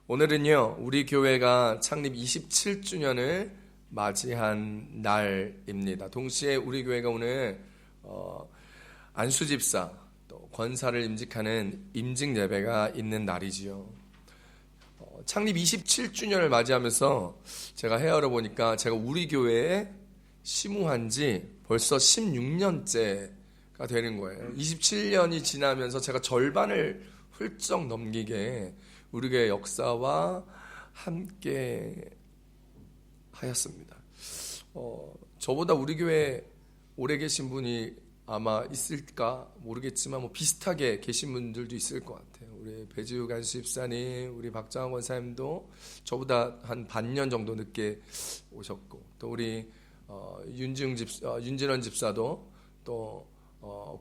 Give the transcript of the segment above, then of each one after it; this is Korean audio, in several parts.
오늘은요, 우리 교회가 창립 27주년을 맞이한 날입니다. 동시에 우리 교회가 오늘 안수집사 또 권사를 임직하는 임직 예배가 있는 날이지요. 창립 27주년을 맞이하면서 제가 헤아려 보니까 제가 우리 교회에 심우한 지 벌써 16년째가 되는 거예요. 27년이 지나면서 제가 절반을 훌쩍 넘기게 우리 교회 역사와 함께 하였습니다. 저보다 우리 교회 오래 계신 분이 아마 있을까 모르겠지만 비슷하게 계신 분들도 있을 것 같아요. 우리 배지우 간수집사님, 우리 박정환 권사님도 저보다 한 반년 정도 늦게 오셨고, 또 우리 윤진원 집사도 또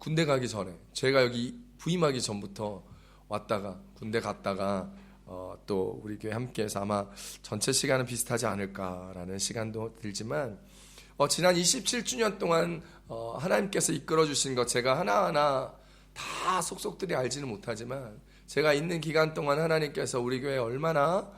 군대 가기 전에, 제가 여기 부임하기 전부터 왔다가 군대 갔다가 또 우리 교회 함께해서 아마 전체 시간은 비슷하지 않을까라는 시간도 들지만, 지난 27주년 동안 하나님께서 이끌어 주신 것 제가 하나하나 다 속속들이 알지는 못하지만, 제가 있는 기간 동안 하나님께서 우리 교회에 얼마나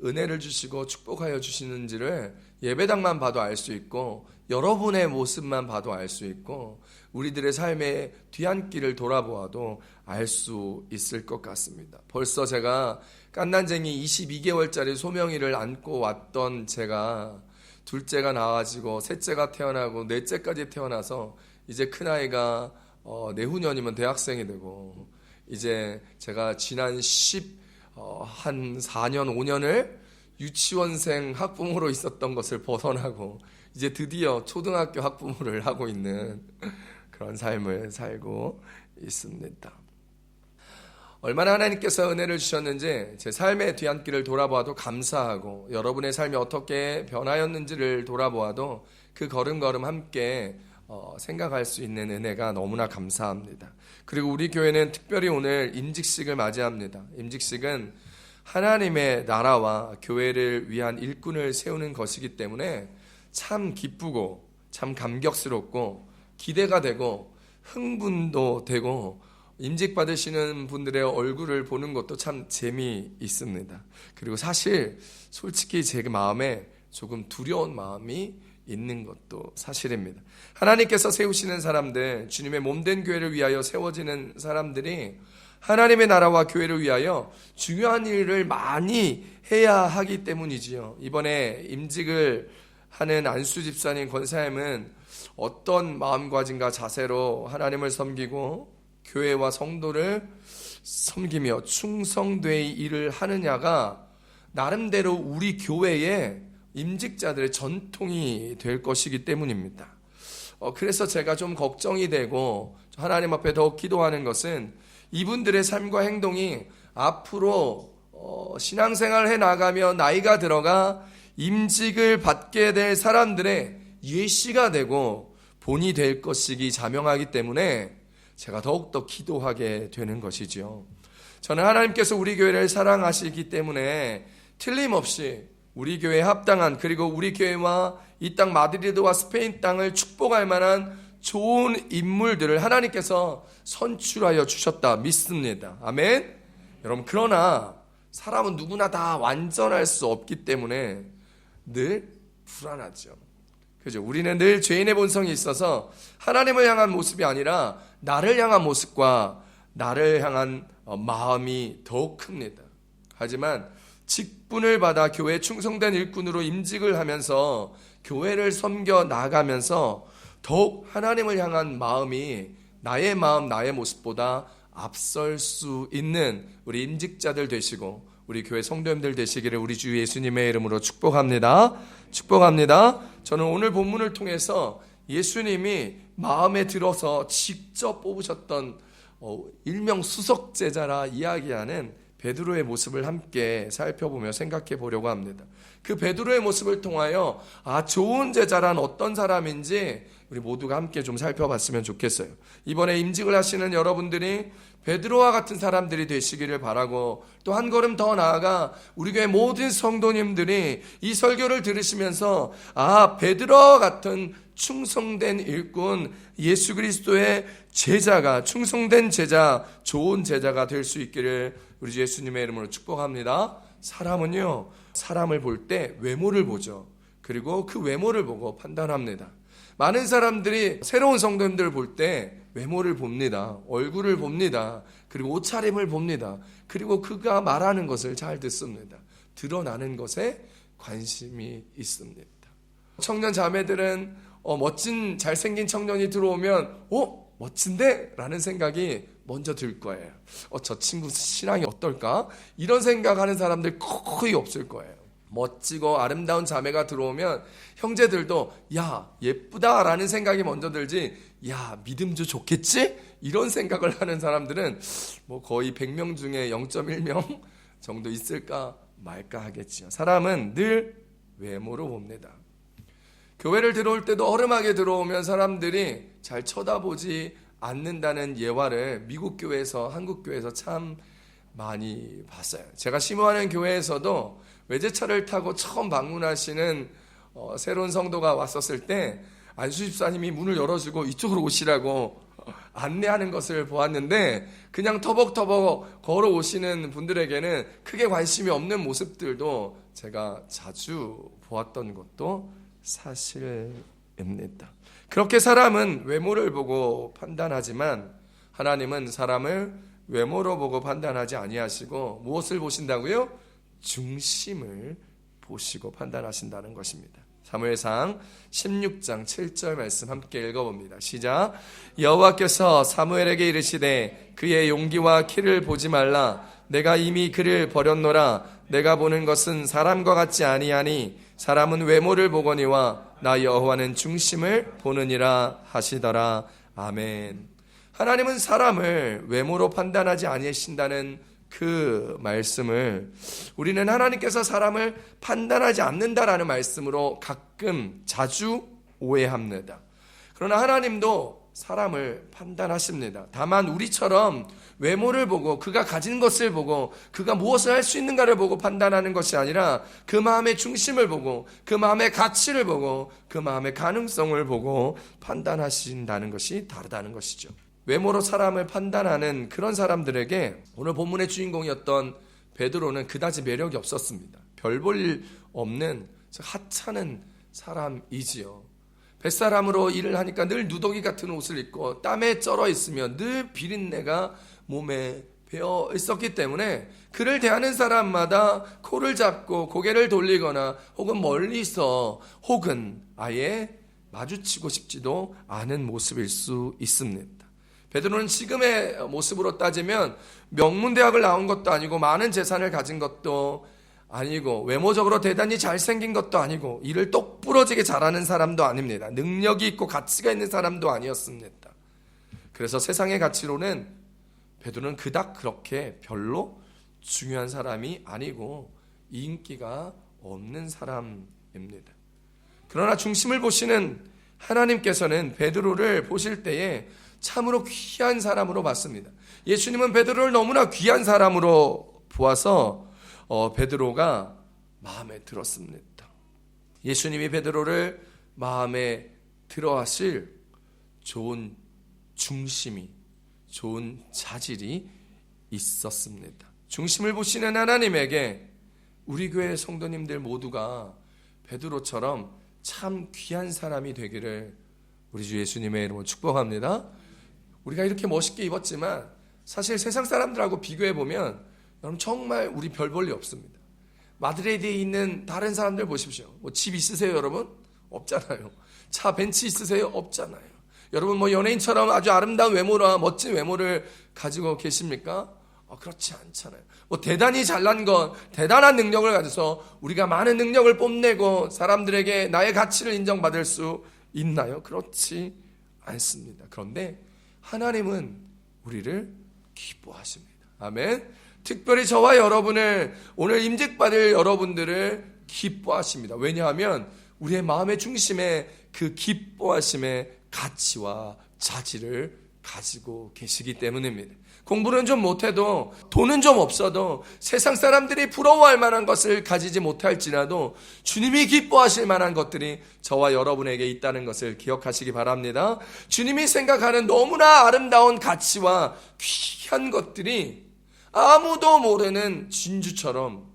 은혜를 주시고 축복하여 주시는지를 예배당만 봐도 알 수 있고, 여러분의 모습만 봐도 알 수 있고, 우리들의 삶의 뒤안길을 돌아보아도 알 수 있을 것 같습니다. 벌써 제가 깐난쟁이 22개월짜리 소명이를 안고 왔던 제가 둘째가 나와지고 셋째가 태어나고 넷째까지 태어나서 이제 큰아이가 내후년이면 대학생이 되고, 이제 제가 지난 한 4년 5년을 유치원생 학부모로 있었던 것을 벗어나고 이제 드디어 초등학교 학부모를 하고 있는 그런 삶을 살고 있습니다. 얼마나 하나님께서 은혜를 주셨는지 제 삶의 뒤안길을 돌아보아도 감사하고, 여러분의 삶이 어떻게 변하였는지를 돌아보아도 그 걸음걸음 함께 생각할 수 있는 은혜가 너무나 감사합니다. 그리고 우리 교회는 특별히 오늘 임직식을 맞이합니다. 임직식은 하나님의 나라와 교회를 위한 일꾼을 세우는 것이기 때문에 참 기쁘고 참 감격스럽고 기대가 되고 흥분도 되고, 임직 받으시는 분들의 얼굴을 보는 것도 참 재미있습니다. 그리고 사실 솔직히 제 마음에 조금 두려운 마음이 있는 것도 사실입니다. 하나님께서 세우시는 사람들, 주님의 몸된 교회를 위하여 세워지는 사람들이 하나님의 나라와 교회를 위하여 중요한 일을 많이 해야 하기 때문이지요. 이번에 임직을 하는 안수 집사님, 권사님은 어떤 마음가짐과 자세로 하나님을 섬기고 교회와 성도를 섬기며 충성되이 일을 하느냐가 나름대로 우리 교회의 임직자들의 전통이 될 것이기 때문입니다. 그래서 제가 좀 걱정이 되고 하나님 앞에 더욱 기도하는 것은 이분들의 삶과 행동이 앞으로 신앙생활을 해나가며 나이가 들어가 임직을 받게 될 사람들의 예시가 되고 본이 될 것이기 자명하기 때문에 제가 더욱더 기도하게 되는 것이죠. 저는 하나님께서 우리 교회를 사랑하시기 때문에 틀림없이 우리 교회에 합당한, 그리고 우리 교회와 이 땅 마드리드와 스페인 땅을 축복할 만한 좋은 인물들을 하나님께서 선출하여 주셨다 믿습니다. 아멘. 여러분, 그러나 사람은 누구나 다 완전할 수 없기 때문에 늘 불안하죠. 그죠? 우리는 늘 죄인의 본성이 있어서 하나님을 향한 모습이 아니라 나를 향한 모습과 나를 향한 마음이 더욱 큽니다. 하지만 직분을 받아 교회에 충성된 일꾼으로 임직을 하면서 교회를 섬겨 나가면서 더욱 하나님을 향한 마음이 나의 마음, 나의 모습보다 앞설 수 있는 우리 임직자들 되시고 우리 교회 성도님들 되시기를 우리 주 예수님의 이름으로 축복합니다. 축복합니다. 저는 오늘 본문을 통해서 예수님이 마음에 들어서 직접 뽑으셨던 일명 수석 제자라 이야기하는 베드로의 모습을 함께 살펴보며 생각해 보려고 합니다. 그 베드로의 모습을 통하여 좋은 제자란 어떤 사람인지 우리 모두가 함께 좀 살펴봤으면 좋겠어요. 이번에 임직을 하시는 여러분들이 베드로와 같은 사람들이 되시기를 바라고, 또 한 걸음 더 나아가 우리 교회 모든 성도님들이 이 설교를 들으시면서 베드로와 같은 충성된 일꾼, 예수 그리스도의 제자가, 충성된 제자, 좋은 제자가 될 수 있기를 우리 주 예수님의 이름으로 축복합니다. 사람은요, 사람을 볼 때 외모를 보죠. 그리고 그 외모를 보고 판단합니다. 많은 사람들이 새로운 성도님들을 볼 때 외모를 봅니다. 얼굴을 봅니다. 그리고 옷차림을 봅니다. 그리고 그가 말하는 것을 잘 듣습니다. 드러나는 것에 관심이 있습니다. 청년 자매들은 멋진 잘생긴 청년이 들어오면 멋진데? 라는 생각이 먼저 들 거예요. 저 친구 신앙이 어떨까? 이런 생각하는 사람들 거의 없을 거예요. 멋지고 아름다운 자매가 들어오면 형제들도 야 예쁘다라는 생각이 먼저 들지, 야 믿음도 좋겠지? 이런 생각을 하는 사람들은 뭐 거의 100명 중에 0.1명 정도 있을까 말까 하겠지요. 사람은 늘 외모로 봅니다. 교회를 들어올 때도 허름하게 들어오면 사람들이 잘 쳐다보지 않는다는 예화를 미국 교회에서, 한국 교회에서 참 많이 봤어요. 제가 심호하는 교회에서도 외제차를 타고 처음 방문하시는 새로운 성도가 왔었을 때 안수 집사님이 문을 열어주고 이쪽으로 오시라고 안내하는 것을 보았는데, 그냥 터벅터벅 걸어오시는 분들에게는 크게 관심이 없는 모습들도 제가 자주 보았던 것도 사실입니다. 그렇게 사람은 외모를 보고 판단하지만 하나님은 사람을 외모로 보고 판단하지 아니하시고 무엇을 보신다고요? 중심을 보시고 판단하신다는 것입니다. 사무엘상 16장 7절 말씀 함께 읽어봅니다. 시작. 여호와께서 사무엘에게 이르시되 그의 용기와 키를 보지 말라. 내가 이미 그를 버렸노라. 내가 보는 것은 사람과 같지 아니하니 사람은 외모를 보거니와 나 여호와는 중심을 보느니라 하시더라. 아멘. 하나님은 사람을 외모로 판단하지 아니하신다는 그 말씀을 우리는 하나님께서 사람을 판단하지 않는다라는 말씀으로 가끔 자주 오해합니다. 그러나 하나님도 사람을 판단하십니다. 다만 우리처럼 외모를 보고 그가 가진 것을 보고 그가 무엇을 할 수 있는가를 보고 판단하는 것이 아니라 그 마음의 중심을 보고 그 마음의 가치를 보고 그 마음의 가능성을 보고 판단하신다는 것이 다르다는 것이죠. 외모로 사람을 판단하는 그런 사람들에게 오늘 본문의 주인공이었던 베드로는 그다지 매력이 없었습니다. 별 볼 일 없는 하찮은 사람이지요. 뱃사람으로 일을 하니까 늘 누더기 같은 옷을 입고 땀에 쩔어 있으며 늘 비린내가 몸에 배어 있었기 때문에 그를 대하는 사람마다 코를 잡고 고개를 돌리거나 혹은 멀리서 혹은 아예 마주치고 싶지도 않은 모습일 수 있습니다. 베드로는 지금의 모습으로 따지면 명문대학을 나온 것도 아니고 많은 재산을 가진 것도 아니고 외모적으로 대단히 잘생긴 것도 아니고 일을 똑부러지게 잘하는 사람도 아닙니다. 능력이 있고 가치가 있는 사람도 아니었습니다. 그래서 세상의 가치로는 베드로는 그닥 그렇게 별로 중요한 사람이 아니고 인기가 없는 사람입니다. 그러나 중심을 보시는 하나님께서는 베드로를 보실 때에 참으로 귀한 사람으로 봤습니다. 예수님은 베드로를 너무나 귀한 사람으로 보아서 베드로가 마음에 들었습니다. 예수님이 베드로를 마음에 들어 하실 좋은 중심이, 좋은 자질이 있었습니다. 중심을 보시는 하나님에게 우리 교회 성도님들 모두가 베드로처럼 참 귀한 사람이 되기를 우리 주 예수님의 이름으로 축복합니다. 우리가 이렇게 멋있게 입었지만 사실 세상 사람들하고 비교해보면 여러분 정말 우리 별 볼 일 없습니다. 마드리드에 있는 다른 사람들 보십시오. 뭐 집 있으세요 여러분? 없잖아요. 차 벤츠 있으세요? 없잖아요. 여러분 뭐 연예인처럼 아주 아름다운 외모나 멋진 외모를 가지고 계십니까? 그렇지 않잖아요. 뭐 대단히 잘난 건 대단한 능력을 가져서 우리가 많은 능력을 뽐내고 사람들에게 나의 가치를 인정받을 수 있나요? 그렇지 않습니다. 그런데 하나님은 우리를 기뻐하십니다. 아멘. 특별히 저와 여러분을, 오늘 임직받을 여러분들을 기뻐하십니다. 왜냐하면 우리의 마음의 중심에 그 기뻐하심의 가치와 자질을 가지고 계시기 때문입니다. 공부는 좀 못해도, 돈은 좀 없어도, 세상 사람들이 부러워할 만한 것을 가지지 못할지라도 주님이 기뻐하실 만한 것들이 저와 여러분에게 있다는 것을 기억하시기 바랍니다. 주님이 생각하는 너무나 아름다운 가치와 귀한 것들이 아무도 모르는 진주처럼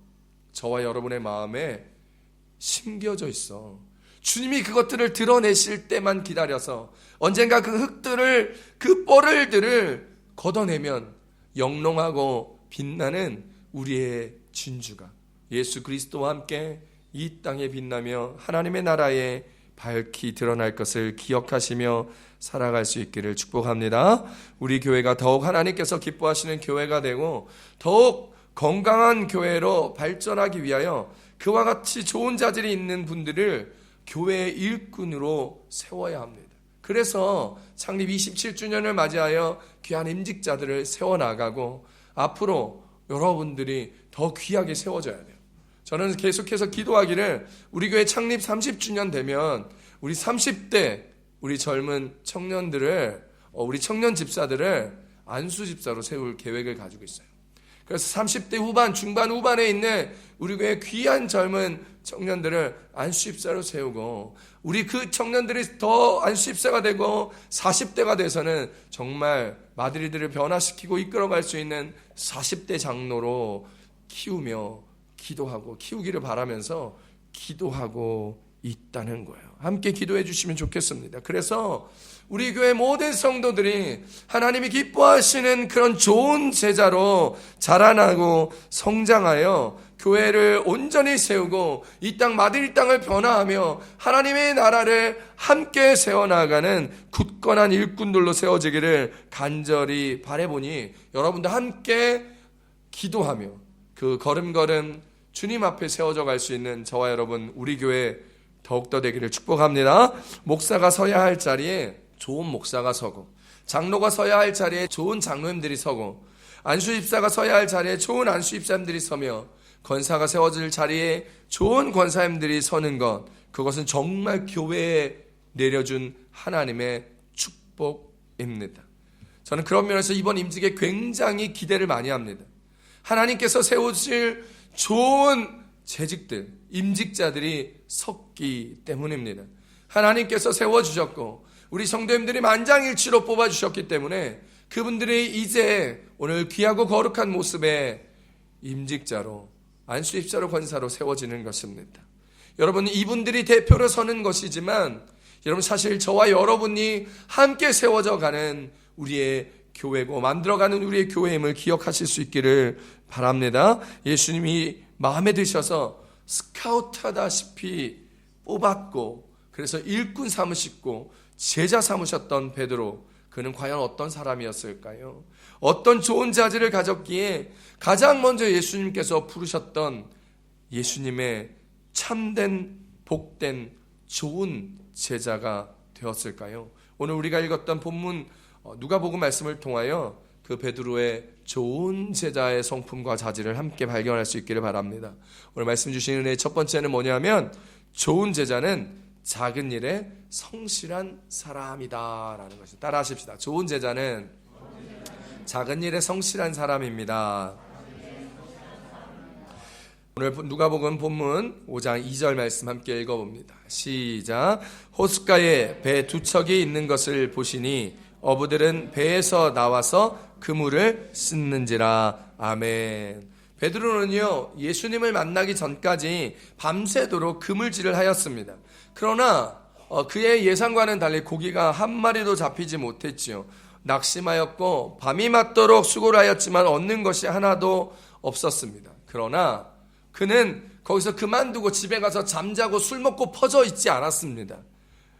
저와 여러분의 마음에 심겨져 있어. 주님이 그것들을 드러내실 때만 기다려서 언젠가 그 흙들을, 그 뻘을들을 걷어내면 영롱하고 빛나는 우리의 진주가 예수 그리스도와 함께 이 땅에 빛나며 하나님의 나라에 밝히 드러날 것을 기억하시며 살아갈 수 있기를 축복합니다. 우리 교회가 더욱 하나님께서 기뻐하시는 교회가 되고 더욱 건강한 교회로 발전하기 위하여 그와 같이 좋은 자질이 있는 분들을 교회의 일꾼으로 세워야 합니다. 그래서 창립 27주년을 맞이하여 귀한 임직자들을 세워나가고 앞으로 여러분들이 더 귀하게 세워져야 돼요. 저는 계속해서 기도하기를 우리 교회 창립 30주년 되면 우리 30대 우리 젊은 청년들을 우리 청년 집사들을 안수 집사로 세울 계획을 가지고 있어요. 그래서 30대 후반, 중반, 후반에 있는 우리 교회 귀한 젊은 청년들을 안수 집사로 세우고 우리 그 청년들이 더 안수 집사가 되고 40대가 돼서는 정말 마드리드를 변화시키고 이끌어갈 수 있는 40대 장로로 키우며 기도하고 키우기를 바라면서 기도하고 있다는 거예요. 함께 기도해 주시면 좋겠습니다. 그래서 우리 교회 모든 성도들이 하나님이 기뻐하시는 그런 좋은 제자로 자라나고 성장하여 교회를 온전히 세우고 이 땅 마드리드 땅을 변화하며 하나님의 나라를 함께 세워나가는 굳건한 일꾼들로 세워지기를 간절히 바라보니 여러분들 함께 기도하며 그 걸음걸음 주님 앞에 세워져 갈 수 있는 저와 여러분 우리 교회 더욱더 되기를 축복합니다. 목사가 서야 할 자리에 좋은 목사가 서고 장로가 서야 할 자리에 좋은 장로님들이 서고 안수집사가 서야 할 자리에 좋은 안수집사님들이 서며 권사가 세워질 자리에 좋은 권사님들이 서는 것, 그것은 정말 교회에 내려준 하나님의 축복입니다. 저는 그런 면에서 이번 임직에 굉장히 기대를 많이 합니다. 하나님께서 세우실 좋은 재직들, 임직자들이 섰기 때문입니다. 하나님께서 세워주셨고 우리 성도님들이 만장일치로 뽑아주셨기 때문에 그분들이 이제 오늘 귀하고 거룩한 모습의 임직자로 안수입자로 권사로 세워지는 것입니다. 여러분, 이분들이 대표로 서는 것이지만 여러분 사실 저와 여러분이 함께 세워져 가는 우리의 교회고 만들어가는 우리의 교회임을 기억하실 수 있기를 바랍니다. 예수님이 마음에 드셔서 스카우트하다시피 뽑았고 그래서 일꾼 삼으시고 제자 삼으셨던 베드로, 그는 과연 어떤 사람이었을까요? 어떤 좋은 자질을 가졌기에 가장 먼저 예수님께서 부르셨던 예수님의 참된 복된 좋은 제자가 되었을까요? 오늘 우리가 읽었던 본문 누가복음 말씀을 통하여 그 베드로의 좋은 제자의 성품과 자질을 함께 발견할 수 있기를 바랍니다. 오늘 말씀 주신 은혜의 첫 번째는 뭐냐면 좋은 제자는 작은 일에 성실한 사람이다라는 것입니다. 따라 하십시다. 좋은 제자는 작은 일에 성실한 사람입니다. 오늘 누가복음 본문 5장 2절 말씀 함께 읽어봅니다. 시작. 호숫가에 배 두 척이 있는 것을 보시니 어부들은 배에서 나와서 그물을 씻는지라. 아멘. 베드로는요 예수님을 만나기 전까지 밤새도록 그물질을 하였습니다. 그러나 그의 예상과는 달리 고기가 한 마리도 잡히지 못했지요. 낙심하였고 밤이 맞도록 수고를 하였지만 얻는 것이 하나도 없었습니다. 그러나 그는 거기서 그만두고 집에 가서 잠자고 술 먹고 퍼져 있지 않았습니다.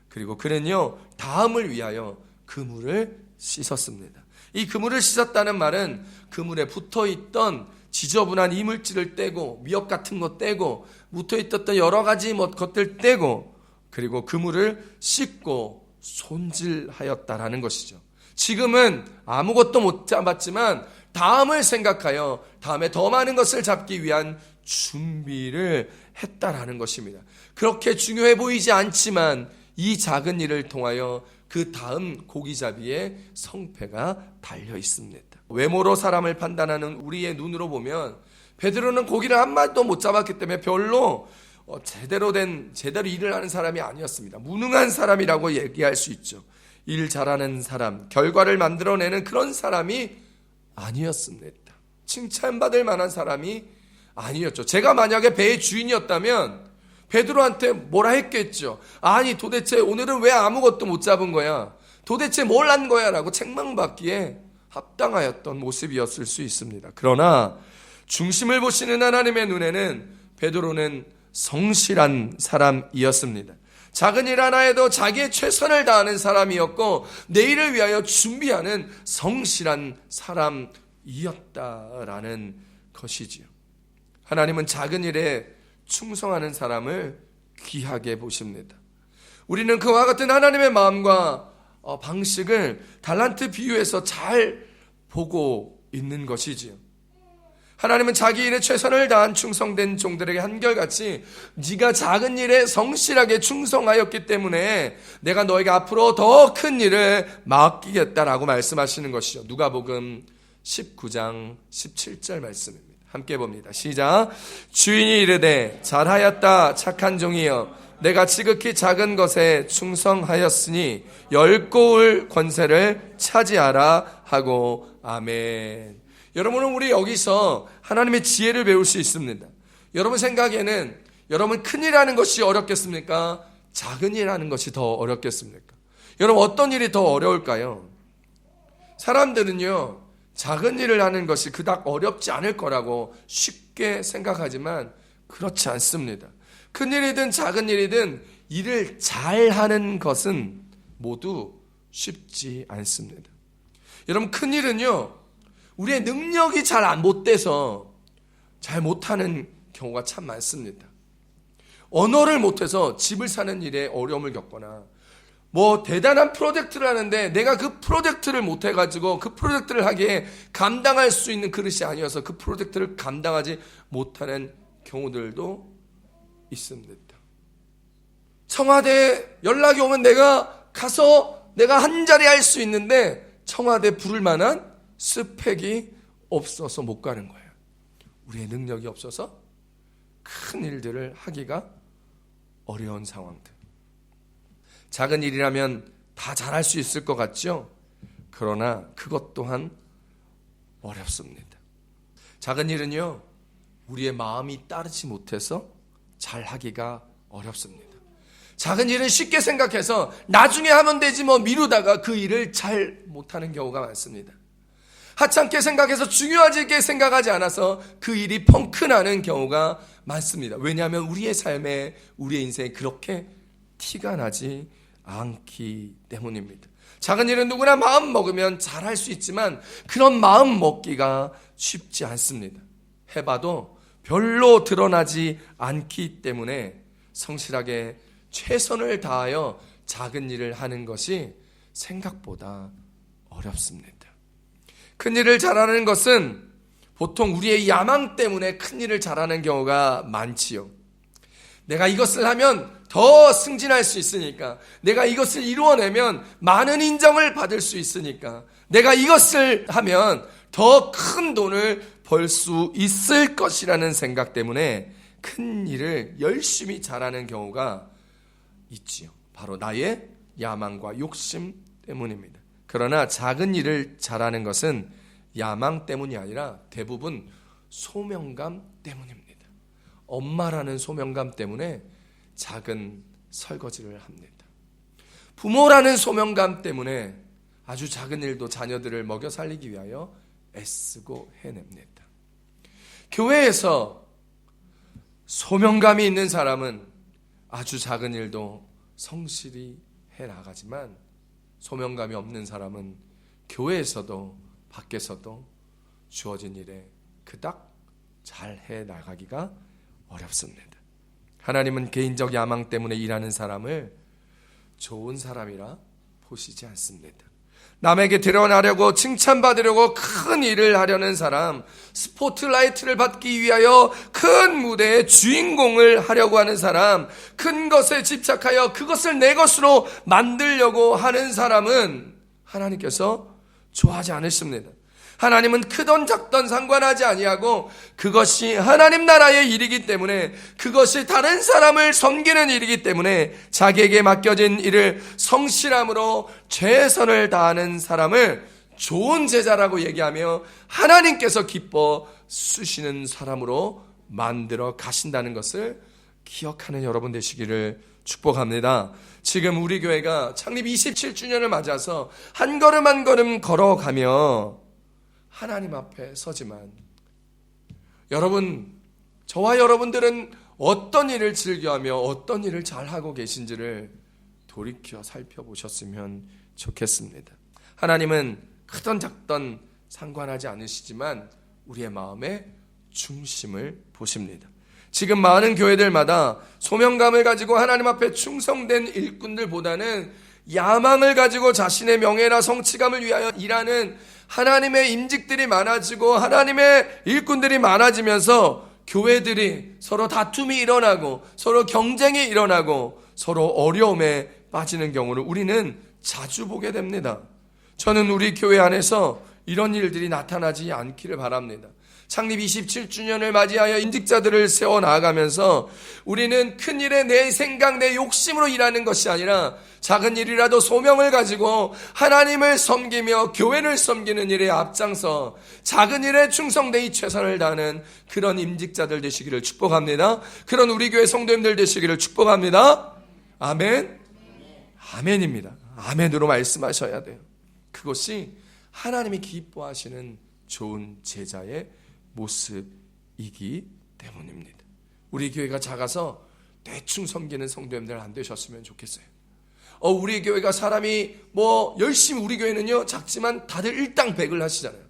그리고 그는요 다음을 위하여 그물을 씻었습니다. 이 그물을 씻었다는 말은 그물에 붙어있던 지저분한 이물질을 떼고 미역 같은 거 떼고 묻어있던 여러 가지 것들 떼고 그리고 그물을 씻고 손질하였다라는 것이죠. 지금은 아무것도 못 잡았지만 다음을 생각하여 다음에 더 많은 것을 잡기 위한 준비를 했다라는 것입니다. 그렇게 중요해 보이지 않지만 이 작은 일을 통하여 그 다음 고기잡이의 성패가 달려 있습니다. 외모로 사람을 판단하는 우리의 눈으로 보면 베드로는 고기를 한 마리도 못 잡았기 때문에 별로 제대로 일을 하는 사람이 아니었습니다. 무능한 사람이라고 얘기할 수 있죠. 일 잘하는 사람, 결과를 만들어내는 그런 사람이 아니었습니다. 칭찬받을 만한 사람이 아니었죠. 제가 만약에 배의 주인이었다면 베드로한테 뭐라 했겠죠. 아니 도대체 오늘은 왜 아무것도 못 잡은 거야? 도대체 뭘 한 거야? 라고 책망받기에 합당하였던 모습이었을 수 있습니다. 그러나 중심을 보시는 하나님의 눈에는 베드로는 성실한 사람이었습니다. 작은 일 하나에도 자기의 최선을 다하는 사람이었고 내일을 위하여 준비하는 성실한 사람이었다라는 것이지요. 하나님은 작은 일에 충성하는 사람을 귀하게 보십니다. 우리는 그와 같은 하나님의 마음과 방식을 달란트 비유에서 잘 보고 있는 것이지요. 하나님은 자기 일에 최선을 다한 충성된 종들에게 한결같이 네가 작은 일에 성실하게 충성하였기 때문에 내가 너에게 앞으로 더 큰 일을 맡기겠다라고 말씀하시는 것이죠. 누가복음 19장 17절 말씀입니다. 함께 봅니다. 시작. 주인이 이르되 잘하였다 착한 종이여 내가 지극히 작은 것에 충성하였으니 10고울 권세를 차지하라 하고 아멘. 여러분은 우리 여기서 하나님의 지혜를 배울 수 있습니다. 여러분 생각에는 여러분 큰일 하는 것이 어렵겠습니까? 작은 일 하는 것이 더 어렵겠습니까? 여러분 어떤 일이 더 어려울까요? 사람들은요 작은 일을 하는 것이 그닥 어렵지 않을 거라고 쉽게 생각하지만 그렇지 않습니다. 큰일이든 작은 일이든 일을 잘하는 것은 모두 쉽지 않습니다. 여러분 큰일은요 우리의 능력이 잘 못 돼서 잘 못하는 경우가 참 많습니다. 언어를 못해서 집을 사는 일에 어려움을 겪거나 뭐 대단한 프로젝트를 하는데 내가 그 프로젝트를 못해가지고 그 프로젝트를 하기에 감당할 수 있는 그릇이 아니어서 그 프로젝트를 감당하지 못하는 경우들도 있습니다. 청와대에 연락이 오면 내가 가서 내가 한 자리 할 수 있는데 청와대 부를 만한 스펙이 없어서 못 가는 거예요. 우리의 능력이 없어서 큰 일들을 하기가 어려운 상황들. 작은 일이라면 다 잘할 수 있을 것 같죠? 그러나 그것 또한 어렵습니다. 작은 일은요, 우리의 마음이 따르지 못해서 잘하기가 어렵습니다. 작은 일은 쉽게 생각해서 나중에 하면 되지 뭐 미루다가 그 일을 잘 못하는 경우가 많습니다. 하찮게 생각해서 중요하게 생각하지 않아서 그 일이 펑크나는 경우가 많습니다. 왜냐하면 우리의 삶에 우리의 인생에 그렇게 티가 나지 않기 때문입니다. 작은 일은 누구나 마음 먹으면 잘할 수 있지만 그런 마음 먹기가 쉽지 않습니다. 해봐도 별로 드러나지 않기 때문에 성실하게 최선을 다하여 작은 일을 하는 것이 생각보다 어렵습니다. 큰 일을 잘하는 것은 보통 우리의 야망 때문에 큰 일을 잘하는 경우가 많지요. 내가 이것을 하면 더 승진할 수 있으니까, 내가 이것을 이루어내면 많은 인정을 받을 수 있으니까, 내가 이것을 하면 더 큰 돈을 벌 수 있을 것이라는 생각 때문에 큰 일을 열심히 잘하는 경우가 있지요. 바로 나의 야망과 욕심 때문입니다. 그러나 작은 일을 잘하는 것은 야망 때문이 아니라 대부분 소명감 때문입니다. 엄마라는 소명감 때문에 작은 설거지를 합니다. 부모라는 소명감 때문에 아주 작은 일도 자녀들을 먹여 살리기 위하여 애쓰고 해냅니다. 교회에서 소명감이 있는 사람은 아주 작은 일도 성실히 해나가지만 소명감이 없는 사람은 교회에서도 밖에서도 주어진 일에 그닥 잘 해나가기가 어렵습니다. 하나님은 개인적 야망 때문에 일하는 사람을 좋은 사람이라 보시지 않습니다. 남에게 드러나려고 칭찬받으려고 큰 일을 하려는 사람, 스포트라이트를 받기 위하여 큰 무대의 주인공을 하려고 하는 사람, 큰 것에 집착하여 그것을 내 것으로 만들려고 하는 사람은 하나님께서 좋아하지 않으십니다. 하나님은 크던 작던 상관하지 아니하고 그것이 하나님 나라의 일이기 때문에, 그것이 다른 사람을 섬기는 일이기 때문에 자기에게 맡겨진 일을 성실함으로 최선을 다하는 사람을 좋은 제자라고 얘기하며 하나님께서 기뻐 쓰시는 사람으로 만들어 가신다는 것을 기억하는 여러분 되시기를 축복합니다. 지금 우리 교회가 창립 27주년을 맞아서 한 걸음 한 걸음 걸어가며 하나님 앞에 서지만, 여러분, 저와 여러분들은 어떤 일을 즐겨하며 어떤 일을 잘하고 계신지를 돌이켜 살펴보셨으면 좋겠습니다. 하나님은 크던 작던 상관하지 않으시지만 우리의 마음의 중심을 보십니다. 지금 많은 교회들마다 소명감을 가지고 하나님 앞에 충성된 일꾼들보다는 야망을 가지고 자신의 명예나 성취감을 위하여 일하는 하나님의 임직들이 많아지고 하나님의 일꾼들이 많아지면서 교회들이 서로 다툼이 일어나고 서로 경쟁이 일어나고 서로 어려움에 빠지는 경우를 우리는 자주 보게 됩니다. 저는 우리 교회 안에서 이런 일들이 나타나지 않기를 바랍니다. 창립 27주년을 맞이하여 임직자들을 세워나가면서 우리는 큰 일에 내 생각, 내 욕심으로 일하는 것이 아니라 작은 일이라도 소명을 가지고 하나님을 섬기며 교회를 섬기는 일에 앞장서 작은 일에 충성되이 최선을 다하는 그런 임직자들 되시기를 축복합니다. 그런 우리 교회 성도님들 되시기를 축복합니다. 아멘. 아멘입니다. 아멘으로 말씀하셔야 돼요. 그것이 하나님이 기뻐하시는 좋은 제자의 모습이기 때문입니다. 우리 교회가 작아서 대충 섬기는 성도님들 안 되셨으면 좋겠어요. 우리 교회가 사람이 열심히, 우리 교회는요 작지만 다들 일당백을 하시잖아요.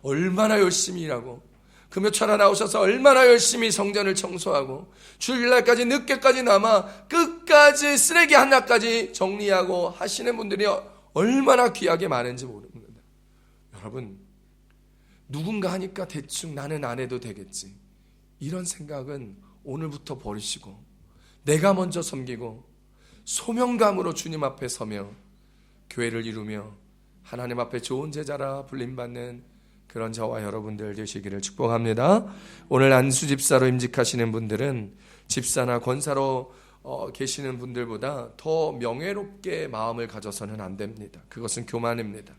얼마나 열심히 일하고 금요철에 나오셔서 얼마나 열심히 성전을 청소하고 주일날까지 늦게까지 남아 끝까지 쓰레기 하나까지 정리하고 하시는 분들이 얼마나 귀하게 많은지 모릅니다. 여러분, 누군가 하니까 대충 나는 안 해도 되겠지, 이런 생각은 오늘부터 버리시고 내가 먼저 섬기고 소명감으로 주님 앞에 서며 교회를 이루며 하나님 앞에 좋은 제자라 불림받는 그런 저와 여러분들 되시기를 축복합니다. 오늘 안수집사로 임직하시는 분들은 집사나 권사로 계시는 분들보다 더 명예롭게 마음을 가져서는 안 됩니다. 그것은 교만입니다.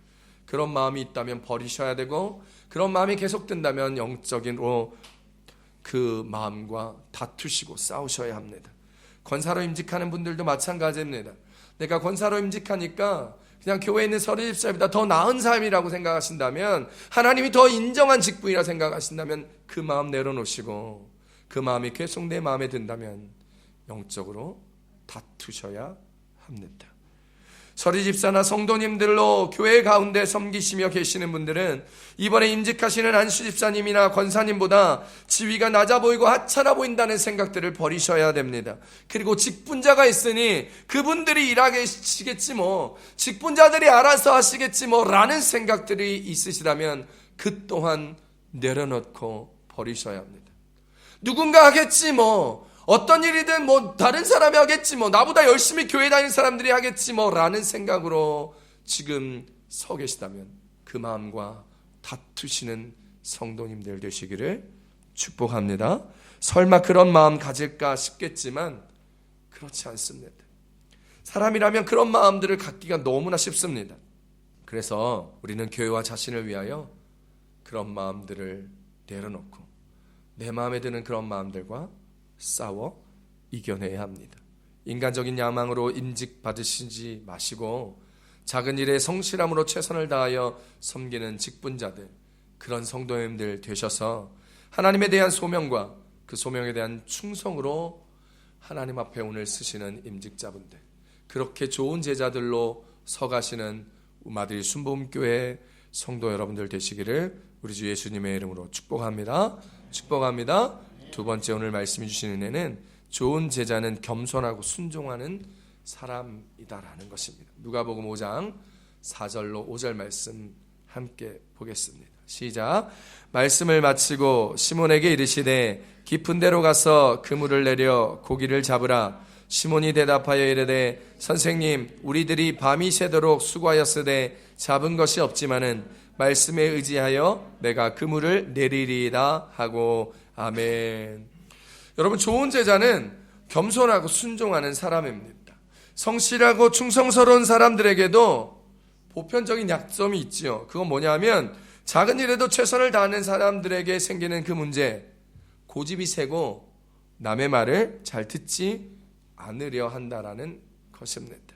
그런 마음이 있다면 버리셔야 되고, 그런 마음이 계속된다면 영적인으로 그 마음과 다투시고 싸우셔야 합니다. 권사로 임직하는 분들도 마찬가지입니다. 내가 권사로 임직하니까 그냥 교회에 있는 서리집사보다 더 나은 삶이라고 생각하신다면, 하나님이 더 인정한 직분이라 생각하신다면 그 마음 내려놓으시고 그 마음이 계속 내 마음에 든다면 영적으로 다투셔야 합니다. 서리집사나 성도님들로 교회 가운데 섬기시며 계시는 분들은 이번에 임직하시는 안수집사님이나 권사님보다 지위가 낮아 보이고 하찮아 보인다는 생각들을 버리셔야 됩니다. 그리고 직분자가 있으니 그분들이 일하시겠지 직분자들이 알아서 하시겠지 라는 생각들이 있으시다면 그 또한 내려놓고 버리셔야 합니다. 누군가 하겠지 어떤 일이든 다른 사람이 하겠지 나보다 열심히 교회 다니는 사람들이 하겠지 라는 생각으로 지금 서 계시다면 그 마음과 다투시는 성도님들 되시기를 축복합니다. 설마 그런 마음 가질까 싶겠지만 그렇지 않습니다. 사람이라면 그런 마음들을 갖기가 너무나 쉽습니다. 그래서 우리는 교회와 자신을 위하여 그런 마음들을 내려놓고 내 마음에 드는 그런 마음들과 싸워 이겨내야 합니다. 인간적인 야망으로 임직 받으시지 마시고 작은 일에 성실함으로 최선을 다하여 섬기는 직분자들, 그런 성도님들 되셔서 하나님에 대한 소명과 그 소명에 대한 충성으로 하나님 앞에 오늘 쓰시는 임직자분들, 그렇게 좋은 제자들로 서가시는 우마드리 순복음교회 성도 여러분들 되시기를 우리 주 예수님의 이름으로 축복합니다. 축복합니다. 두 번째 오늘 말씀해 주신 은혜는 좋은 제자는 겸손하고 순종하는 사람이다라는 것입니다. 누가복음 5장 4절로 5절 말씀 함께 보겠습니다. 시작. 말씀을 마치고 시몬에게 이르시되 깊은 데로 가서 그물을 내려 고기를 잡으라. 시몬이 대답하여 이르되 선생님, 우리들이 밤이 새도록 수고하였으되 잡은 것이 없지만은 말씀에 의지하여 내가 그물을 내리리이다 하고. 아멘. 여러분, 좋은 제자는 겸손하고 순종하는 사람입니다. 성실하고 충성스러운 사람들에게도 보편적인 약점이 있지요. 그건 뭐냐면 작은 일에도 최선을 다하는 사람들에게 생기는 그 문제, 고집이 세고 남의 말을 잘 듣지 않으려 한다라는 것입니다.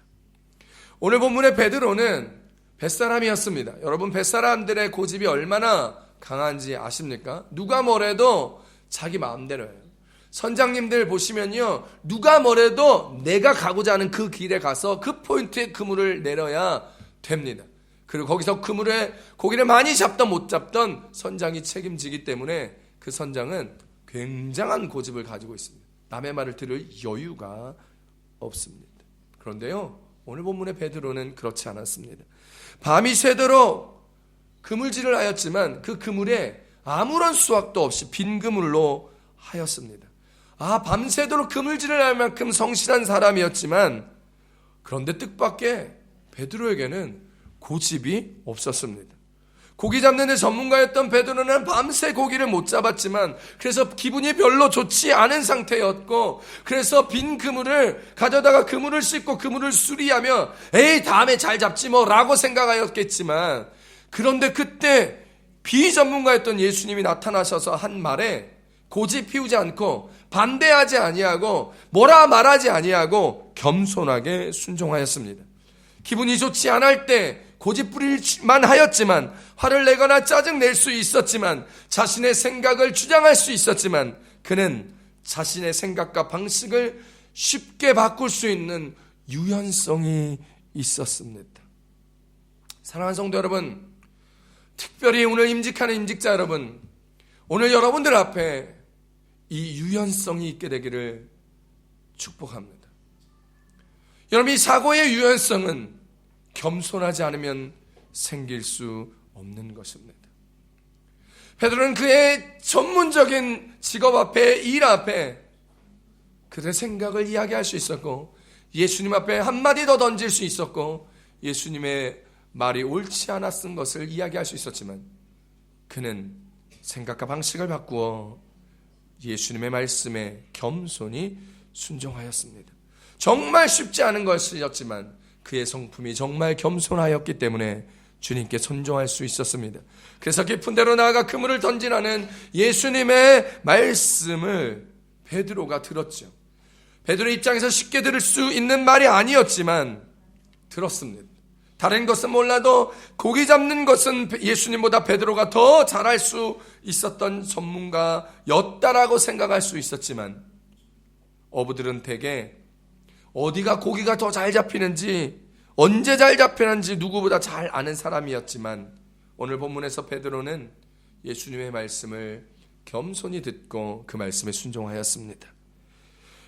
오늘 본문의 베드로는 벳사람이었습니다. 여러분, 벳사람들의 고집이 얼마나 강한지 아십니까? 누가 뭐래도 자기 마음대로 해요. 선장님들 보시면요, 누가 뭐래도 내가 가고자 하는 그 길에 가서 그 포인트에 그물을 내려야 됩니다. 그리고 거기서 그물에 고기를 많이 잡던 못 잡던 선장이 책임지기 때문에 그 선장은 굉장한 고집을 가지고 있습니다. 남의 말을 들을 여유가 없습니다. 그런데요, 오늘 본문의 베드로는 그렇지 않았습니다. 밤이 새도록 그물질을 하였지만 그 그물에 아무런 수확도 없이 빈 그물로 하였습니다. 밤새도록 그물질을 할 만큼 성실한 사람이었지만, 그런데 뜻밖의 베드로에게는 고집이 없었습니다. 고기 잡는 데 전문가였던 베드로는 밤새 고기를 못 잡았지만, 그래서 기분이 별로 좋지 않은 상태였고, 그래서 빈 그물을 가져다가 그물을 씻고 그물을 수리하며 에이 다음에 잘 잡지 뭐 라고 생각하였겠지만, 그런데 그때 비전문가였던 예수님이 나타나셔서 한 말에 고집 피우지 않고 반대하지 아니하고 뭐라 말하지 아니하고 겸손하게 순종하였습니다. 기분이 좋지 않을 때 고집 부릴만 하였지만, 화를 내거나 짜증 낼 수 있었지만, 자신의 생각을 주장할 수 있었지만, 그는 자신의 생각과 방식을 쉽게 바꿀 수 있는 유연성이 있었습니다. 사랑하는 성도 여러분, 특별히 오늘 임직하는 임직자 여러분, 오늘 여러분들 앞에 이 유연성이 있게 되기를 축복합니다. 여러분, 이 사고의 유연성은 겸손하지 않으면 생길 수 없는 것입니다. 베드로는 그의 전문적인 직업 앞에, 일 앞에 그의 생각을 이야기할 수 있었고, 예수님 앞에 한마디 더 던질 수 있었고, 예수님의 말이 옳지 않았던 것을 이야기할 수 있었지만, 그는 생각과 방식을 바꾸어 예수님의 말씀에 겸손히 순종하였습니다. 정말 쉽지 않은 것이었지만 그의 성품이 정말 겸손하였기 때문에 주님께 순종할 수 있었습니다. 그래서 깊은 데로 나아가 그물을 던지라는 예수님의 말씀을 베드로가 들었죠. 베드로 입장에서 쉽게 들을 수 있는 말이 아니었지만 들었습니다. 다른 것은 몰라도 고기 잡는 것은 예수님보다 베드로가 더 잘할 수 있었던 전문가였다라고 생각할 수 있었지만, 어부들은 대개 어디가 고기가 더 잘 잡히는지, 언제 잘 잡히는지 누구보다 잘 아는 사람이었지만, 오늘 본문에서 베드로는 예수님의 말씀을 겸손히 듣고 그 말씀에 순종하였습니다.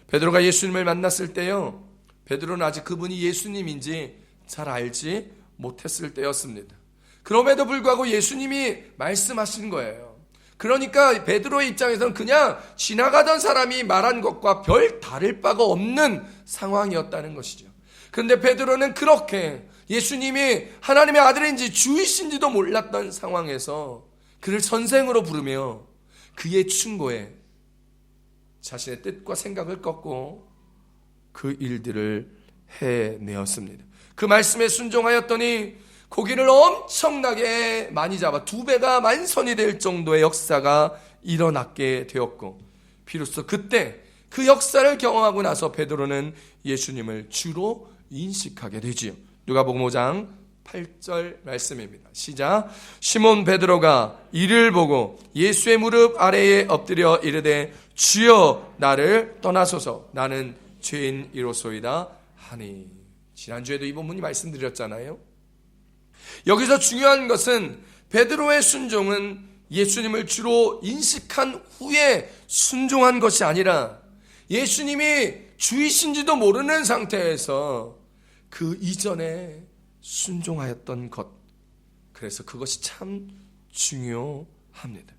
베드로가 예수님을 만났을 때요, 베드로는 아직 그분이 예수님인지 잘 알지 못했을 때였습니다. 그럼에도 불구하고 예수님이 말씀하신 거예요. 그러니까 베드로의 입장에서는 그냥 지나가던 사람이 말한 것과 별 다를 바가 없는 상황이었다는 것이죠. 그런데 베드로는 그렇게 예수님이 하나님의 아들인지 주이신지도 몰랐던 상황에서 그를 선생으로 부르며 그의 충고에 자신의 뜻과 생각을 꺾고 그 일들을 해내었습니다. 그 말씀에 순종하였더니 고기를 엄청나게 많이 잡아 2배가 만선이 될 정도의 역사가 일어났게 되었고, 비로소 그때 그 역사를 경험하고 나서 베드로는 예수님을 주로 인식하게 되지요. 누가복음 5장 8절 말씀입니다. 시작. 시몬 베드로가 이를 보고 예수의 무릎 아래에 엎드려 이르되 주여 나를 떠나소서 나는 죄인이로소이다 하니. 지난주에도 이 본문이 말씀드렸잖아요. 여기서 중요한 것은 베드로의 순종은 예수님을 주로 인식한 후에 순종한 것이 아니라 예수님이 주이신지도 모르는 상태에서 그 이전에 순종하였던 것. 그래서 그것이 참 중요합니다.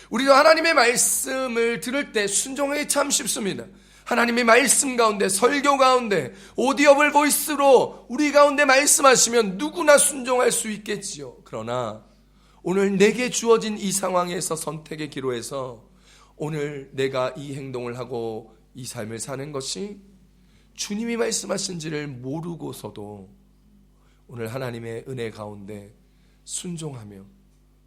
우리도 하나님의 말씀을 들을 때 순종하기 참 쉽습니다. 하나님의 말씀 가운데, 설교 가운데, 오디오블 보이스로 우리 가운데 말씀하시면 누구나 순종할 수 있겠지요. 그러나 오늘 내게 주어진 이 상황에서 선택의 기로에서 오늘 내가 이 행동을 하고 이 삶을 사는 것이 주님이 말씀하신지를 모르고서도 오늘 하나님의 은혜 가운데 순종하며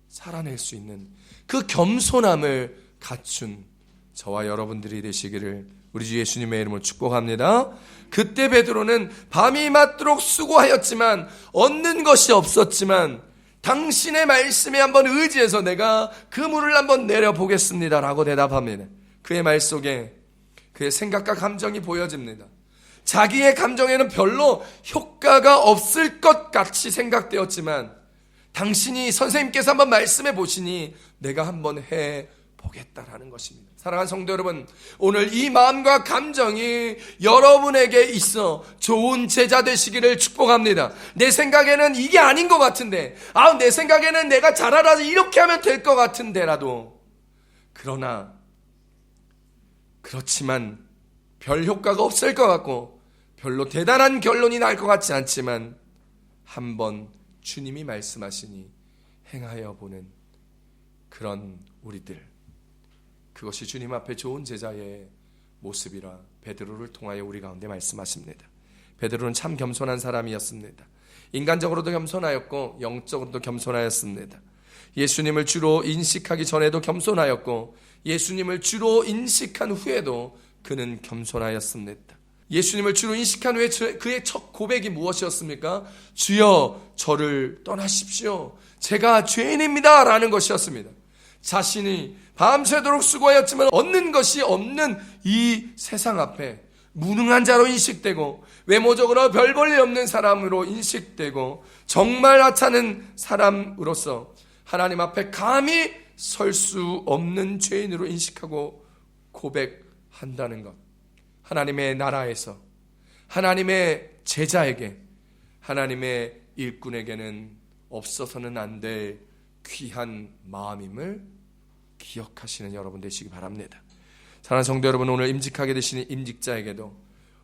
살아낼 수 있는 그 겸손함을 갖춘 저와 여러분들이 되시기를 우리 주 예수님의 이름으로 축복합니다. 그때 베드로는 밤이 맞도록 수고하였지만 얻는 것이 없었지만 당신의 말씀에 한번 의지해서 내가 그물을 한번 내려보겠습니다 라고 대답합니다. 그의 말 속에 그의 생각과 감정이 보여집니다. 자기의 감정에는 별로 효과가 없을 것 같이 생각되었지만 당신이 선생님께서 한번 말씀해 보시니 내가 한번 해보겠다라는 것입니다. 사랑하는 성도 여러분, 오늘 이 마음과 감정이 여러분에게 있어 좋은 제자 되시기를 축복합니다. 내 생각에는 이게 아닌 것 같은데, 내 생각에는 내가 잘 알아서 이렇게 하면 될 것 같은데라도, 그렇지만 별 효과가 없을 것 같고 별로 대단한 결론이 날 것 같지 않지만 한번 주님이 말씀하시니 행하여 보는 그런 우리들, 그것이 주님 앞에 좋은 제자의 모습이라 베드로를 통하여 우리 가운데 말씀하십니다. 베드로는 참 겸손한 사람이었습니다. 인간적으로도 겸손하였고 영적으로도 겸손하였습니다. 예수님을 주로 인식하기 전에도 겸손하였고 예수님을 주로 인식한 후에도 그는 겸손하였습니다. 예수님을 주로 인식한 후에 그의 첫 고백이 무엇이었습니까? 주여 저를 떠나십시오. 제가 죄인입니다 라는 것이었습니다. 자신이 밤새도록 수고하였지만 얻는 것이 없는 이 세상 앞에 무능한 자로 인식되고 외모적으로 별 볼일 없는 사람으로 인식되고 정말 하찮은 사람으로서 하나님 앞에 감히 설 수 없는 죄인으로 인식하고 고백한다는 것. 하나님의 나라에서 하나님의 제자에게 하나님의 일꾼에게는 없어서는 안 될 귀한 마음임을 기억하시는 여러분 되시기 바랍니다. 사랑하는 성도 여러분, 오늘 임직하게 되시는 임직자에게도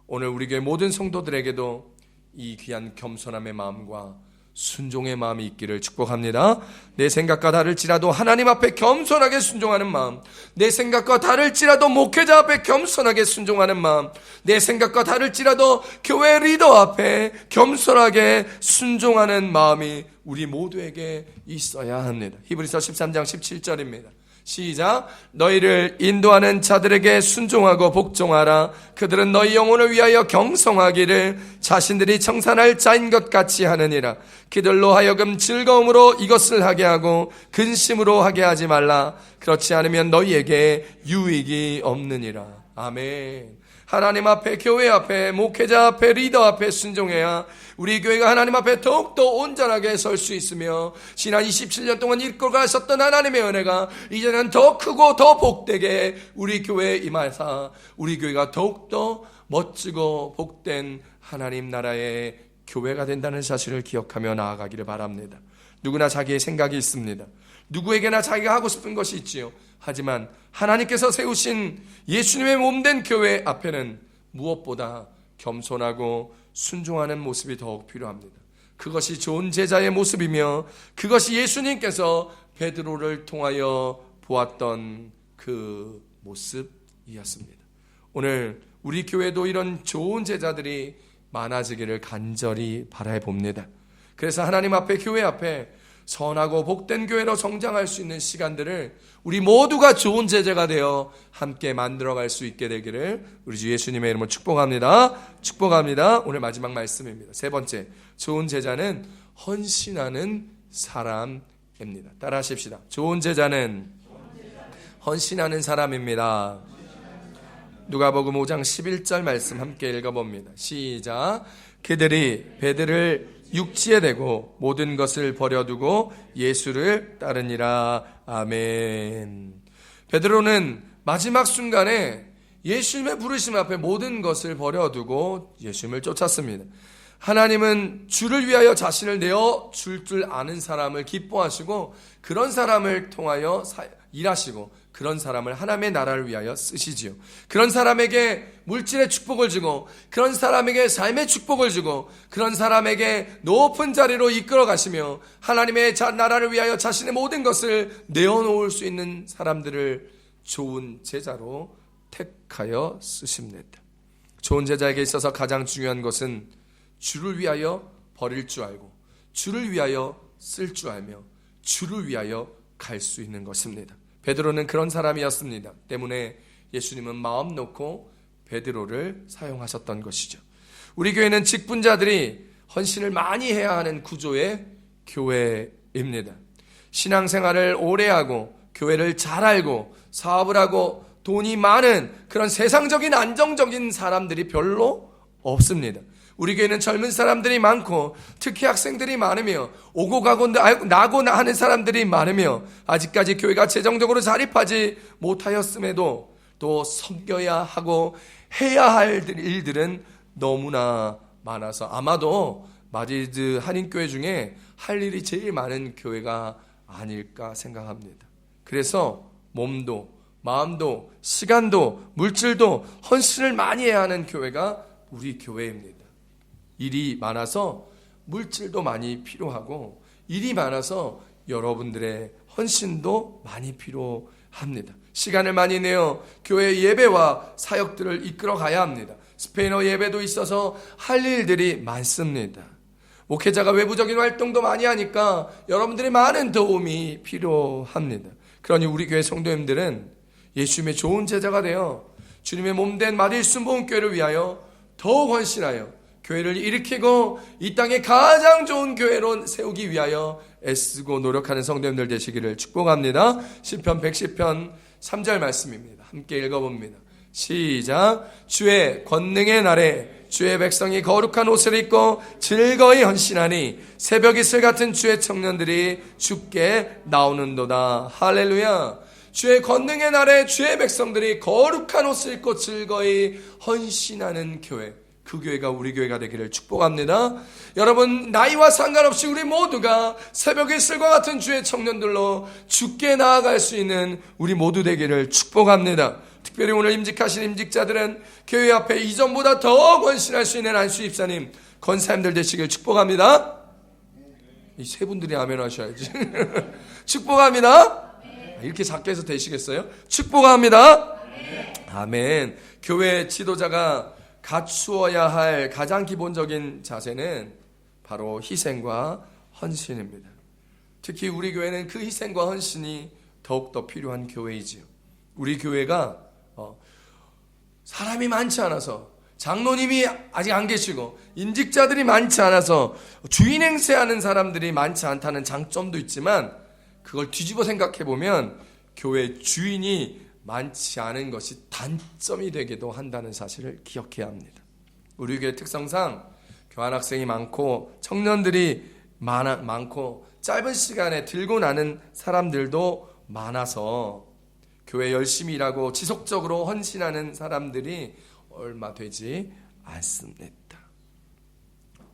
오늘 우리 교회 모든 성도들에게도 이 귀한 겸손함의 마음과 순종의 마음이 있기를 축복합니다. 내 생각과 다를지라도 하나님 앞에 겸손하게 순종하는 마음, 내 생각과 다를지라도 목회자 앞에 겸손하게 순종하는 마음, 내 생각과 다를지라도 교회 리더 앞에 겸손하게 순종하는 마음이 우리 모두에게 있어야 합니다. 히브리서 13장 17절입니다. 시작. 너희를 인도하는 자들에게 순종하고 복종하라. 그들은 너희 영혼을 위하여 경성하기를 자신들이 청산할 자인 것 같이 하느니라. 그들로 하여금 즐거움으로 이것을 하게 하고 근심으로 하게 하지 말라. 그렇지 않으면 너희에게 유익이 없느니라. 아멘. 하나님 앞에, 교회 앞에, 목회자 앞에, 리더 앞에 순종해야 우리 교회가 하나님 앞에 더욱더 온전하게 설 수 있으며 지난 27년 동안 이끌고 가셨던 하나님의 은혜가 이제는 더 크고 더 복되게 우리 교회에 임하사 우리 교회가 더욱더 멋지고 복된 하나님 나라의 교회가 된다는 사실을 기억하며 나아가기를 바랍니다. 누구나 자기의 생각이 있습니다. 누구에게나 자기가 하고 싶은 것이 있지요. 하지만 하나님께서 세우신 예수님의 몸된 교회 앞에는 무엇보다 겸손하고 순종하는 모습이 더욱 필요합니다. 그것이 좋은 제자의 모습이며 그것이 예수님께서 베드로를 통하여 보았던 그 모습이었습니다. 오늘 우리 교회도 이런 좋은 제자들이 많아지기를 간절히 바라봅니다. 그래서 하나님 앞에, 교회 앞에 선하고 복된 교회로 성장할 수 있는 시간들을 우리 모두가 좋은 제자가 되어 함께 만들어갈 수 있게 되기를 우리 주 예수님의 이름으로 축복합니다. 축복합니다. 오늘 마지막 말씀입니다. 세 번째, 좋은 제자는 헌신하는 사람입니다. 따라 하십시다. 좋은 제자는 헌신하는 사람입니다. 누가복음 5장 11절 말씀 함께 읽어봅니다. 시작. 그들이 배들을 육지에 대고 모든 것을 버려두고 예수를 따르니라. 아멘. 베드로는 마지막 순간에 예수님의 부르심 앞에 모든 것을 버려두고 예수님을 쫓았습니다. 하나님은 주를 위하여 자신을 내어 줄 아는 사람을 기뻐하시고 그런 사람을 통하여 일하시고 그런 사람을 하나님의 나라를 위하여 쓰시지요. 그런 사람에게 물질의 축복을 주고 그런 사람에게 삶의 축복을 주고 그런 사람에게 높은 자리로 이끌어 가시며 하나님의 나라를 위하여 자신의 모든 것을 내어놓을 수 있는 사람들을 좋은 제자로 택하여 쓰십니다. 좋은 제자에게 있어서 가장 중요한 것은 주를 위하여 버릴 줄 알고 주를 위하여 쓸 줄 알며 주를 위하여 갈 수 있는 것입니다. 베드로는 그런 사람이었습니다. 때문에 예수님은 마음 놓고 베드로를 사용하셨던 것이죠. 우리 교회는 직분자들이 헌신을 많이 해야 하는 구조의 교회입니다. 신앙생활을 오래 하고 교회를 잘 알고 사업을 하고 돈이 많은 그런 세상적인 안정적인 사람들이 별로 없습니다. 우리 교회는 젊은 사람들이 많고 특히 학생들이 많으며 오고 가고 나고 하는 사람들이 많으며 아직까지 교회가 재정적으로 자립하지 못하였음에도 또 섬겨야 하고 해야 할 일들은 너무나 많아서 아마도 마드리드 한인교회 중에 할 일이 제일 많은 교회가 아닐까 생각합니다. 그래서 몸도 마음도 시간도 물질도 헌신을 많이 해야 하는 교회가 우리 교회입니다. 일이 많아서 물질도 많이 필요하고 일이 많아서 여러분들의 헌신도 많이 필요합니다. 시간을 많이 내어 교회 예배와 사역들을 이끌어 가야 합니다. 스페인어 예배도 있어서 할 일들이 많습니다. 목회자가 외부적인 활동도 많이 하니까 여러분들의 많은 도움이 필요합니다. 그러니 우리 교회 성도님들은 예수님의 좋은 제자가 되어 주님의 몸된 마드리드 순복음교회를 위하여 더욱 헌신하여 교회를 일으키고 이 땅에 가장 좋은 교회로 세우기 위하여 애쓰고 노력하는 성도님들 되시기를 축복합니다. 시편 110편 3절 말씀입니다. 함께 읽어봅니다. 시작. 주의 권능의 날에 주의 백성이 거룩한 옷을 입고 즐거이 헌신하니 새벽 이슬 같은 주의 청년들이 주께 나오는도다. 할렐루야. 주의 권능의 날에 주의 백성들이 거룩한 옷을 입고 즐거이 헌신하는 교회, 그 교회가 우리 교회가 되기를 축복합니다. 여러분, 나이와 상관없이 우리 모두가 새벽 이슬과 같은 주의 청년들로 주께 나아갈 수 있는 우리 모두 되기를 축복합니다. 특별히 오늘 임직하신 임직자들은 교회 앞에 이전보다 더 헌신할 수 있는 안수 입사님, 권사님들 되시길 축복합니다. 이 세 분들이 아멘 하셔야지. 축복합니다. 이렇게 작게 해서 되시겠어요? 축복합니다. 아멘. 교회 지도자가 갖추어야 할 가장 기본적인 자세는 바로 희생과 헌신입니다. 특히 우리 교회는 그 희생과 헌신이 더욱더 필요한 교회이지요. 우리 교회가 사람이 많지 않아서, 장로님이 아직 안 계시고 임직자들이 많지 않아서 주인 행세하는 사람들이 많지 않다는 장점도 있지만, 그걸 뒤집어 생각해 보면 교회 주인이 많지 않은 것이 단점이 되기도 한다는 사실을 기억해야 합니다. 우리 교회 특성상 교환학생이 많고 청년들이 많고 짧은 시간에 들고 나는 사람들도 많아서 교회 열심히 일하고 지속적으로 헌신하는 사람들이 얼마 되지 않습니다.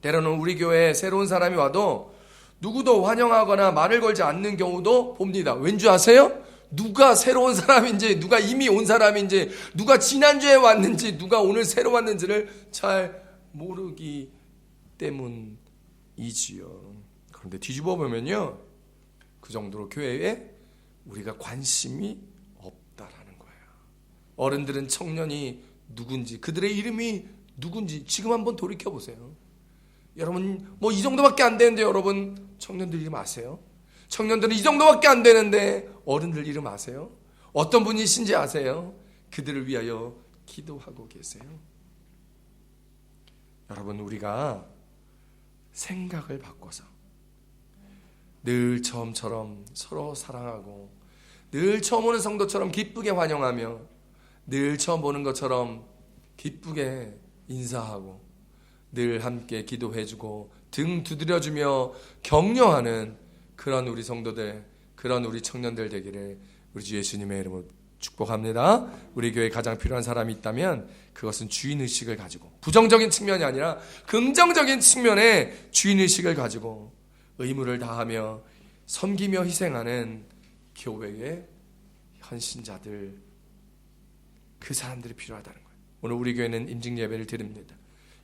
때로는 우리 교회에 새로운 사람이 와도 누구도 환영하거나 말을 걸지 않는 경우도 봅니다. 왠지 아세요? 누가 새로운 사람인지, 누가 이미 온 사람인지, 누가 지난주에 왔는지, 누가 오늘 새로 왔는지를 잘 모르기 때문이지요. 그런데 뒤집어 보면요, 그 정도로 교회에 우리가 관심이 없다라는 거예요. 어른들은 청년이 누군지, 그들의 이름이 누군지 지금 한번 돌이켜 보세요. 여러분, 뭐 이 정도밖에 안 되는데 여러분 청년들 이름 아세요? 청년들은 이 정도밖에 안 되는데 어른들 이름 아세요? 어떤 분이신지 아세요? 그들을 위하여 기도하고 계세요. 여러분, 우리가 생각을 바꿔서 늘 처음처럼 서로 사랑하고, 늘 처음 오는 성도처럼 기쁘게 환영하며, 늘 처음 보는 것처럼 기쁘게 인사하고, 늘 함께 기도해주고 등 두드려주며 격려하는 그런 우리 성도들, 그런 우리 청년들 되기를 우리 주 예수님의 이름으로 축복합니다. 우리 교회에 가장 필요한 사람이 있다면 그것은 주인의식을 가지고, 부정적인 측면이 아니라 긍정적인 측면의 주인의식을 가지고 의무를 다하며 섬기며 희생하는 교회의 헌신자들, 그 사람들이 필요하다는 거예요. 오늘 우리 교회는 임직 예배를 드립니다.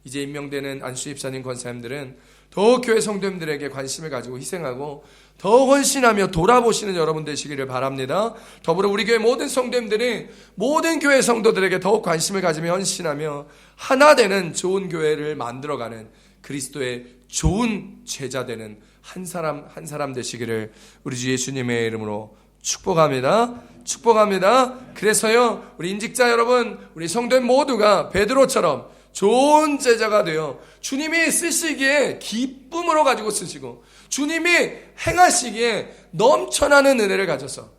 이제 임명되는 안수 입사님 권사님들은 더 교회 성도님들에게 관심을 가지고 희생하고 더 헌신하며 돌아보시는 여러분 되시기를 바랍니다. 더불어 우리 교회 모든 성도님들이 모든 교회 성도들에게 더욱 관심을 가지며 헌신하며 하나 되는 좋은 교회를 만들어가는 그리스도의 좋은 제자 되는 한 사람 한 사람 되시기를 우리 주 예수님의 이름으로 축복합니다. 축복합니다. 그래서요, 우리 인직자 여러분, 우리 성도인 모두가 베드로처럼 좋은 제자가 되어 주님이 쓰시기에 기쁨으로 가지고 쓰시고 주님이 행하시기에 넘쳐나는 은혜를 가져서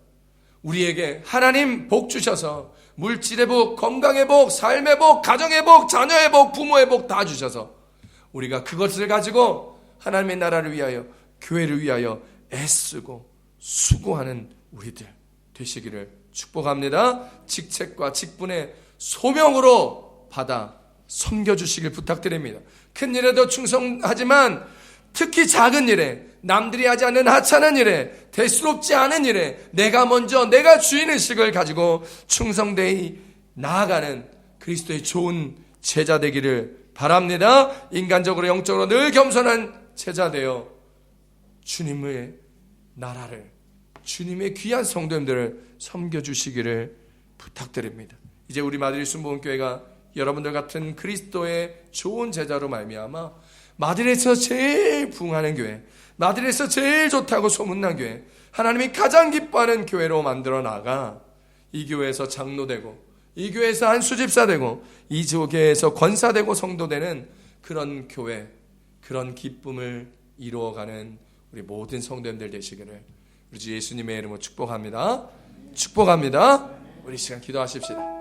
우리에게 하나님 복 주셔서 물질의 복, 건강의 복, 삶의 복, 가정의 복, 자녀의 복, 부모의 복 다 주셔서 우리가 그것을 가지고 하나님의 나라를 위하여, 교회를 위하여 애쓰고 수고하는 우리들 되시기를 축복합니다. 직책과 직분의 소명으로 받아 섬겨주시길 부탁드립니다. 큰 일에도 충성하지만 특히 작은 일에, 남들이 하지 않는 하찮은 일에, 대수롭지 않은 일에 내가 먼저, 내가 주인의식을 가지고 충성되이 나아가는 그리스도의 좋은 제자 되기를 바랍니다. 인간적으로 영적으로 늘 겸손한 제자 되어 주님의 나라를, 주님의 귀한 성도님들을 섬겨주시기를 부탁드립니다. 이제 우리 마드리 순복음교회가 여러분들 같은 그리스도의 좋은 제자로 말미암아 마드리에서 제일 부흥하는 교회, 마드리에서 제일 좋다고 소문난 교회, 하나님이 가장 기뻐하는 교회로 만들어 나가 이 교회에서 장로되고 이 교회에서 한 수집사 되고 이 교회에서 권사 되고 성도 되는 그런 교회, 그런 기쁨을 이루어가는 우리 모든 성도님들 되시기를 우리 주 예수님의 이름으로 축복합니다. 축복합니다. 우리 시간 기도하십시다.